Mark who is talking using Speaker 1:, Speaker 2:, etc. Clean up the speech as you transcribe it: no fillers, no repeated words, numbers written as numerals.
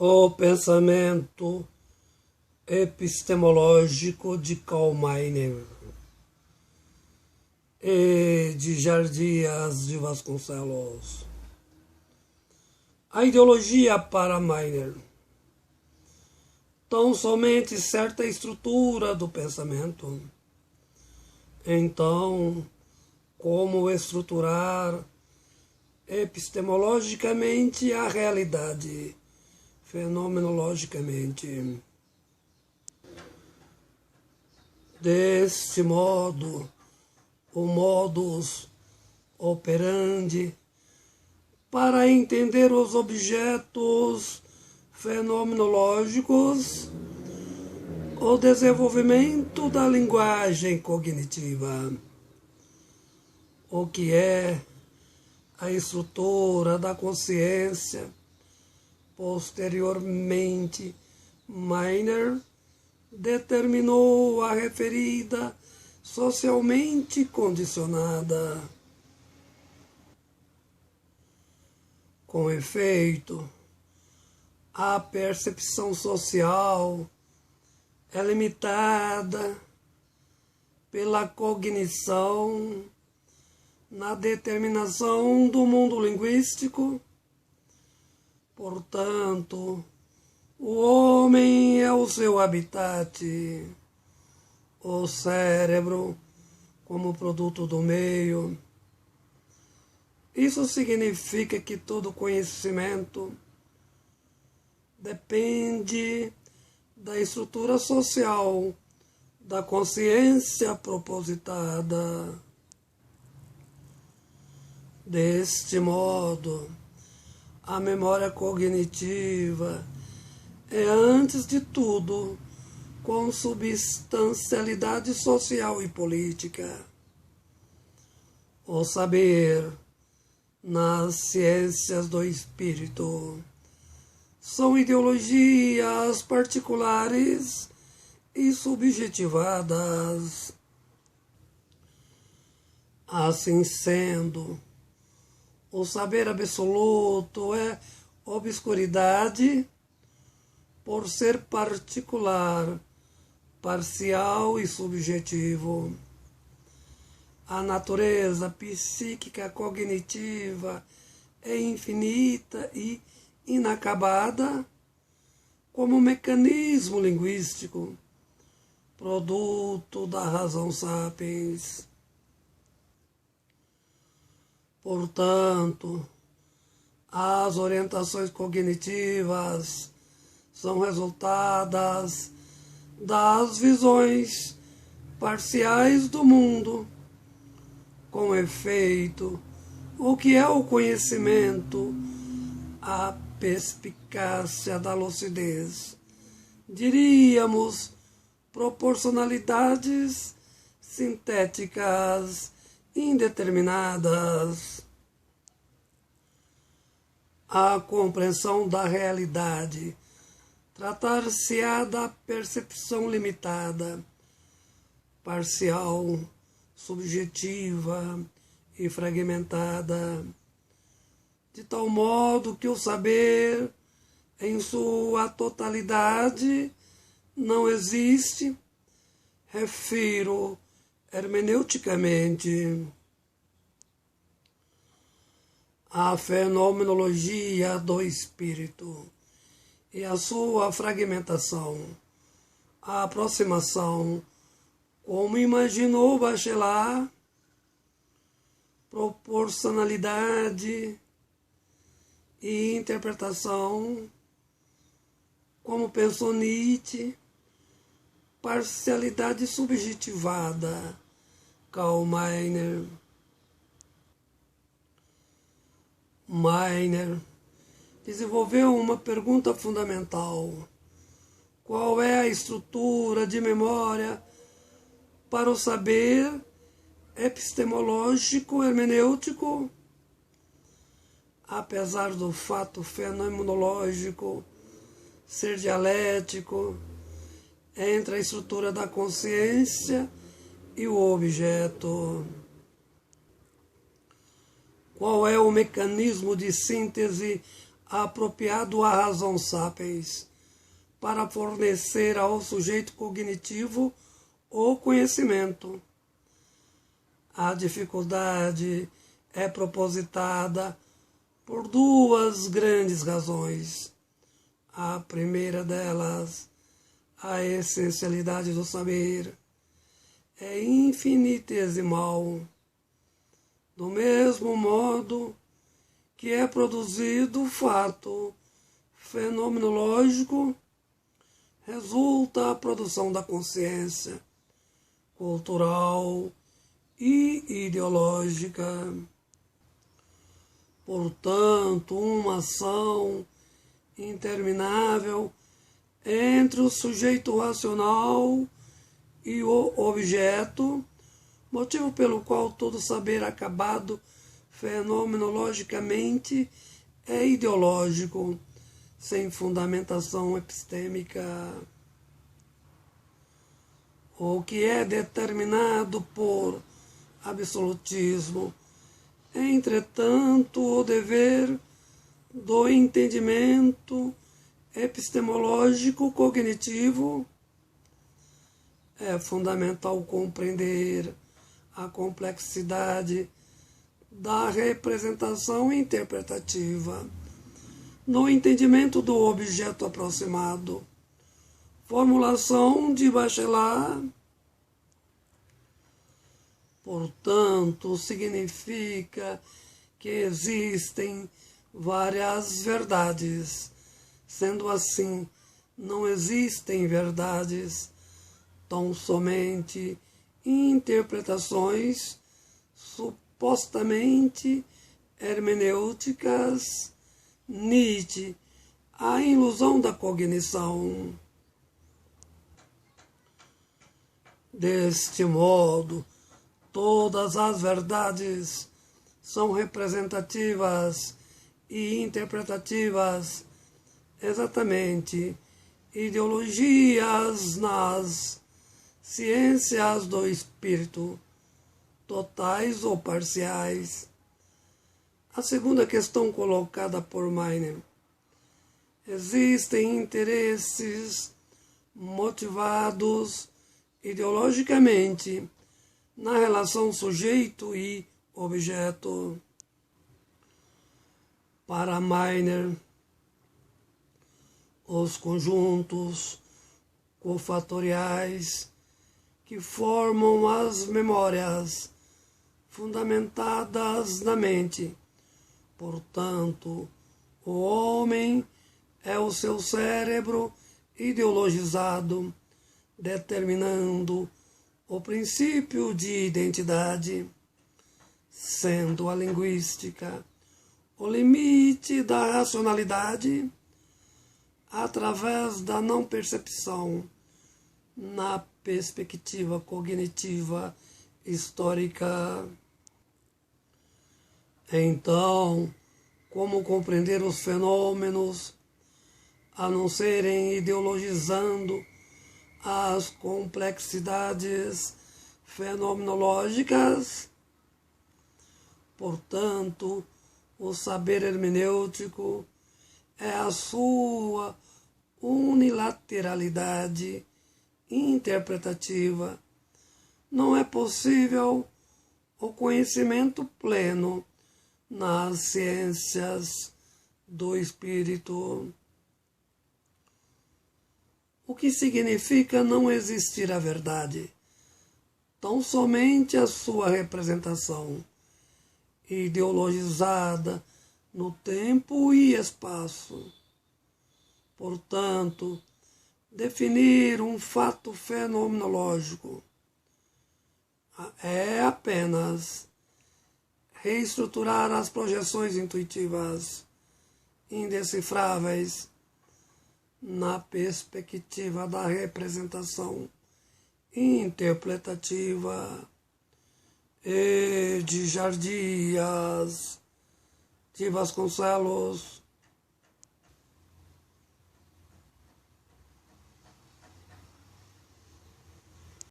Speaker 1: O pensamento epistemológico de Karl Meiner e de Jardias de Vasconcelos. A ideologia para Meiner, tão somente certa estrutura do pensamento. Então, como estruturar epistemologicamente a realidade, fenomenologicamente? Deste modo, o modus operandi para entender os objetos fenomenológicos, o desenvolvimento da linguagem cognitiva, o que é a estrutura da consciência. Posteriormente, Meiner determinou a referida socialmente condicionada. Com efeito, a percepção social é limitada pela cognição na determinação do mundo linguístico. Portanto, o homem é o seu habitat, o cérebro como produto do meio. Isso significa que todo conhecimento depende da estrutura social da consciência propositada. Deste modo, a memória cognitiva é, antes de tudo, consubstancialidade social e política. O saber nas ciências do espírito são ideologias particulares e subjetivadas. Assim sendo, o saber absoluto é obscuridade por ser particular, parcial e subjetivo. A natureza psíquica cognitiva é infinita e inacabada como mecanismo linguístico, produto da razão sapiens. Portanto, as orientações cognitivas são resultadas das visões parciais do mundo. Com efeito, o que é o conhecimento? A perspicácia da lucidez. Diríamos proporcionalidades sintéticas indeterminadas. A compreensão da realidade tratar-se-á da percepção limitada, parcial, subjetiva e fragmentada, de tal modo que o saber, em sua totalidade, não existe, refiro hermeneuticamente. A fenomenologia do espírito e a sua fragmentação, a aproximação, como imaginou Bachelard, proporcionalidade e interpretação, como pensou Nietzsche, parcialidade subjetivada, Karl Meiner. Meiner desenvolveu uma pergunta fundamental: qual é a estrutura de memória para o saber epistemológico hermenêutico? Apesar do fato fenomenológico ser dialético entre a estrutura da consciência e o objeto. Qual é o mecanismo de síntese apropriado à razão sapiens, para fornecer ao sujeito cognitivo o conhecimento. A dificuldade é propositada por duas grandes razões. A primeira delas, a essencialidade do saber, é infinitesimal, do mesmo modo que é produzido o fato fenomenológico, resulta a produção da consciência cultural e ideológica. Portanto, uma ação interminável entre o sujeito racional e o objeto, motivo pelo qual todo saber acabado fenomenologicamente é ideológico, sem fundamentação epistêmica. O que é determinado por absolutismo é, entretanto, o dever do entendimento epistemológico cognitivo. É fundamental compreender a complexidade da representação interpretativa no entendimento do objeto aproximado. Formulação de Bachelard, portanto, significa que existem várias verdades. Sendo assim, não existem verdades, tão somente interpretações supostamente hermenêuticas. Nietzsche, a ilusão da cognição. Deste modo, todas as verdades são representativas e interpretativas, exatamente ideologias nas ciências do espírito, totais ou parciais. A segunda questão colocada por Miner: existem interesses motivados ideologicamente na relação sujeito e objeto. Para Miner, os conjuntos cofatoriais que formam as memórias fundamentadas na mente. Portanto, o homem é o seu cérebro ideologizado, determinando o princípio de identidade, sendo a linguística o limite da racionalidade através da não percepção na perspectiva cognitiva histórica. Então, como compreender os fenômenos a não serem ideologizando as complexidades fenomenológicas? Portanto, o saber hermenêutico é a sua unilateralidade interpretativa. Não é possível o conhecimento pleno nas ciências do espírito. O que significa não existir a verdade? Tão somente a sua representação, ideologizada no tempo e espaço. Portanto, definir um fato fenomenológico é apenas reestruturar as projeções intuitivas indecifráveis na perspectiva da representação interpretativa. E de Jardias de Vasconcelos,